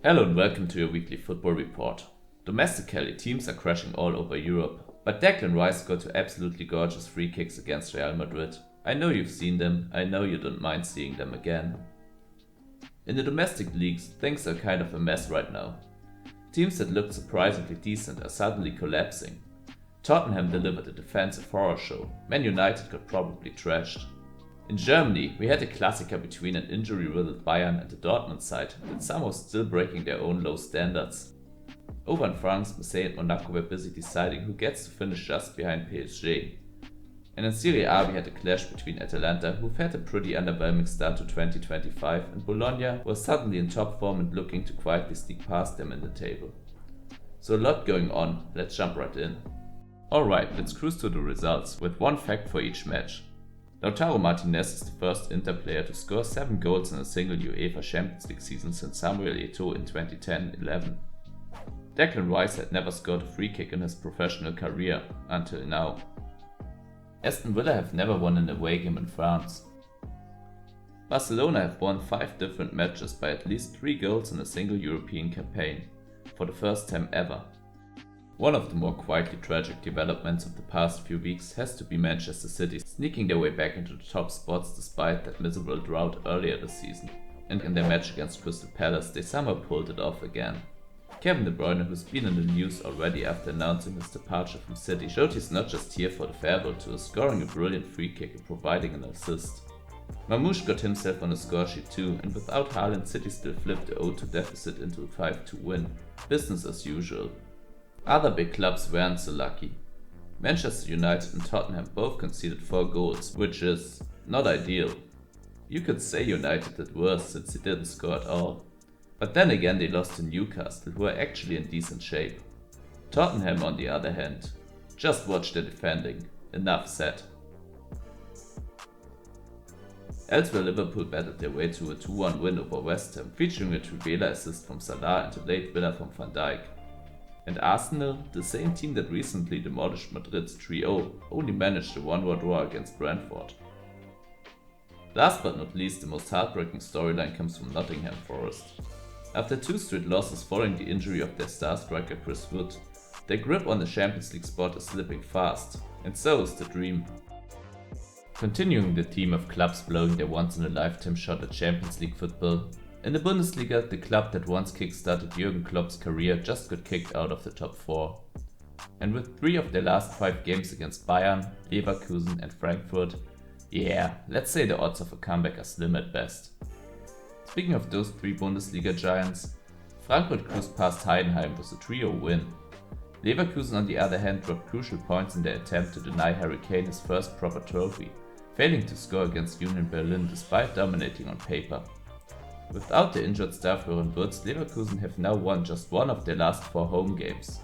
Hello and welcome to your weekly football report. Domestically, teams are crashing all over Europe, but Declan Rice got two absolutely gorgeous free kicks against Real Madrid. I know you've seen them, I know you don't mind seeing them again. In the domestic leagues, things are kind of a mess right now. Teams that looked surprisingly decent are suddenly collapsing. Tottenham delivered a defensive horror show, Man United got probably trashed. In Germany, we had a Klassiker between an injury-riddled Bayern and the Dortmund side that somehow still breaking their own low standards. Over in France, Marseille and Monaco were busy deciding who gets to finish just behind PSG. And in Serie A we had a clash between Atalanta, who've had a pretty underwhelming start to 2025, and Bologna was suddenly in top form and looking to quietly sneak past them in the table. So a lot going on, let's jump right in. Alright, let's cruise to the results, with one fact for each match. Lautaro Martinez is the first Inter player to score 7 goals in a single UEFA Champions League season since Samuel Eto'o in 2010-11. Declan Rice had never scored a free kick in his professional career, until now. Aston Villa have never won an away game in France. Barcelona have won 5 different matches by at least 3 goals in a single European campaign, for the first time ever. One of the more quietly tragic developments of the past few weeks has to be Manchester City sneaking their way back into the top spots despite that miserable drought earlier this season. And in their match against Crystal Palace they somehow pulled it off again. Kevin De Bruyne, who's been in the news already after announcing his departure from City, showed he's not just here for the farewell tour, scoring a brilliant free kick and providing an assist. Marmoush got himself on a score sheet too, and without Haaland, City still flipped the 0-2 deficit into a 5-2 win. Business as usual. Other big clubs weren't so lucky. Manchester United and Tottenham both conceded 4 goals, which is not ideal. You could say United did worse since they didn't score at all. But then again they lost to Newcastle, who are actually in decent shape. Tottenham on the other hand, just watch their defending. Enough said. Elsewhere, Liverpool battled their way to a 2-1 win over West Ham, featuring a Trivela assist from Salah and a late winner from Van Dijk. And Arsenal, the same team that recently demolished Madrid's 3-0, only managed a 1-1 draw against Brentford. Last but not least, the most heartbreaking storyline comes from Nottingham Forest. After 2 straight losses following the injury of their star striker Chris Wood, their grip on the Champions League spot is slipping fast, and so is the dream. Continuing the theme of clubs blowing their once-in-a-lifetime shot at Champions League football, in the Bundesliga, the club that once kick-started Jurgen Klopp's career just got kicked out of the top 4. And with 3 of their last 5 games against Bayern, Leverkusen and Frankfurt, yeah, let's say the odds of a comeback are slim at best. Speaking of those 3 Bundesliga giants, Frankfurt cruised past Heidenheim with a 3-0 win. Leverkusen on the other hand dropped crucial points in their attempt to deny Harry Kane his first proper trophy, failing to score against Union Berlin despite dominating on paper. Without the injured star Florian Wirtz, Leverkusen have now won just 1 of their last 4 home games.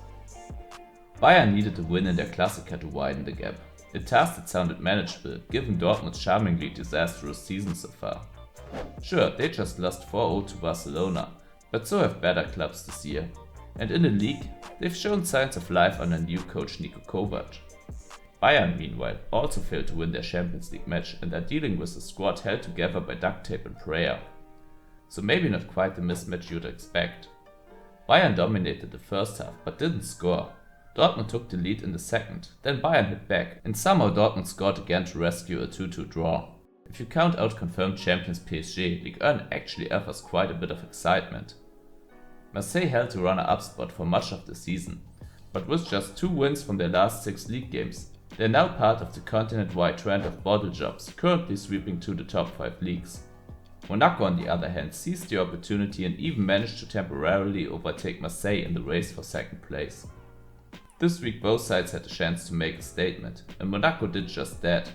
Bayern needed a win in their Klassiker to widen the gap, a task that sounded manageable given Dortmund's charmingly disastrous season so far. Sure, they just lost 4-0 to Barcelona, but so have better clubs this year. And in the league, they've shown signs of life under new coach Niko Kovac. Bayern, meanwhile, also failed to win their Champions League match and are dealing with a squad held together by duct tape and prayer. So maybe not quite the mismatch you'd expect. Bayern dominated the first half but didn't score. Dortmund took the lead in the second, then Bayern hit back, and somehow Dortmund scored again to rescue a 2-2 draw. If you count out confirmed champions PSG, Ligue 1 actually offers quite a bit of excitement. Marseille held the runner-up spot for much of the season, but with just 2 wins from their last 6 league games, they're now part of the continent-wide trend of bottle jobs, currently sweeping to the top 5 leagues. Monaco on the other hand seized the opportunity and even managed to temporarily overtake Marseille in the race for second place. This week both sides had a chance to make a statement, and Monaco did just that.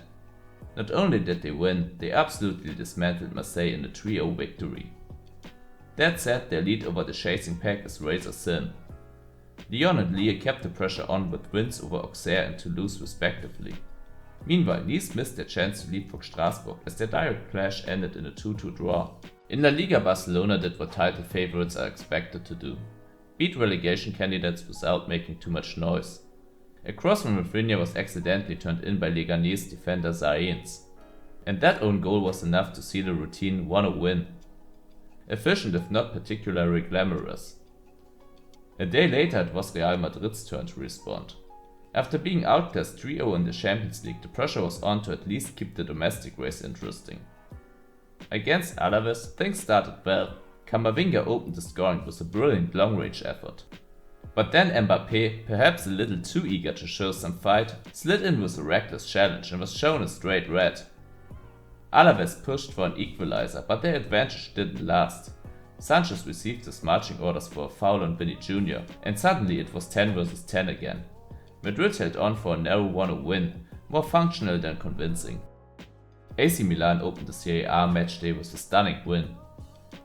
Not only did they win, they absolutely dismantled Marseille in a 3-0 victory. That said, their lead over the chasing pack is razor thin. Lyon and Lille kept the pressure on with wins over Auxerre and Toulouse respectively. Meanwhile, Nice missed their chance to leapfrog Strasbourg as their direct clash ended in a 2-2 draw. In La Liga, Barcelona did what title favorites are expected to do: beat relegation candidates without making too much noise. A cross from Rafinha was accidentally turned in by Leganés defender Sainz, and that own goal was enough to seal a routine 1-0 win. efficient if not particularly glamorous. A day later it was Real Madrid's turn to respond. After being outclassed 3-0 in the Champions League, the pressure was on to at least keep the domestic race interesting. Against Alaves, things started well. Camavinga opened the scoring with a brilliant long-range effort. But then Mbappé, perhaps a little too eager to show some fight, slid in with a reckless challenge and was shown a straight red. Alaves pushed for an equalizer, but their advantage didn't last. Sanchez received his marching orders for a foul on Vinny Jr., and suddenly it was 10 vs 10 again. Madrid held on for a narrow 1-0 win, more functional than convincing. AC Milan opened the Serie A matchday with a stunning win.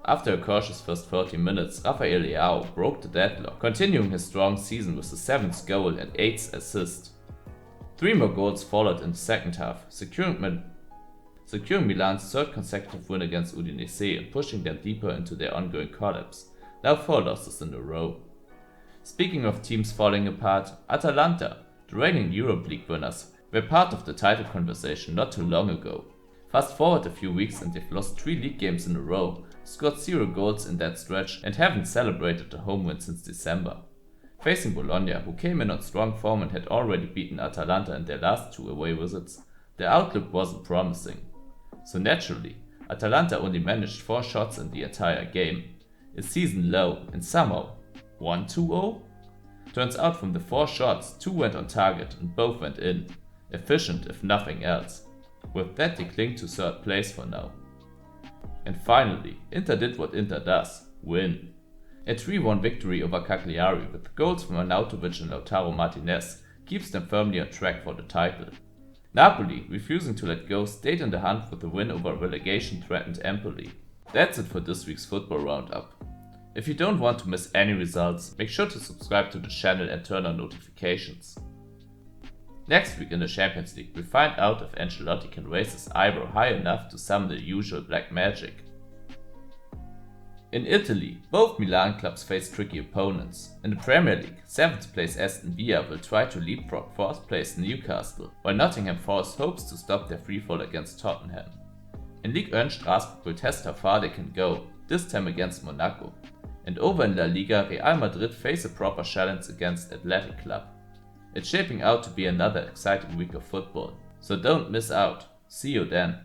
After a cautious first 40 minutes, Rafael Leao broke the deadlock, continuing his strong season with the 7th goal and 8th assist. 3 more goals followed in the second half, securing Milan's third consecutive win against Udinese and pushing them deeper into their ongoing collapse, now 4 losses in a row. Speaking of teams falling apart, Atalanta, the reigning Europa League winners, were part of the title conversation not too long ago. Fast forward a few weeks and they've lost 3 league games in a row, scored 0 goals in that stretch and haven't celebrated a home win since December. Facing Bologna, who came in on strong form and had already beaten Atalanta in their last 2 away visits, the outlook wasn't promising. So naturally, Atalanta only managed 4 shots in the entire game, a season low, and somehow 1-2-0? Turns out from the 4 shots, 2 went on target and both went in. Efficient if nothing else. With that they cling to 3rd place for now. And finally, Inter did what Inter does, win. A 3-1 victory over Cagliari with goals from Arnautovic and Lautaro Martinez keeps them firmly on track for the title. Napoli, refusing to let go, stayed in the hunt with a win over relegation-threatened Empoli. That's it for this week's football roundup. If you don't want to miss any results, make sure to subscribe to the channel and turn on notifications. Next week in the Champions League, we find out if Ancelotti can raise his eyebrow high enough to summon the usual black magic. In Italy, both Milan clubs face tricky opponents. In the Premier League, 7th place Aston Villa will try to leapfrog 4th place Newcastle, while Nottingham Forest hopes to stop their freefall against Tottenham. In Ligue 1, Strasbourg will test how far they can go, this time against Monaco. And over in La Liga, Real Madrid face a proper challenge against Athletic Club. It's shaping out to be another exciting week of football, so don't miss out. See you then.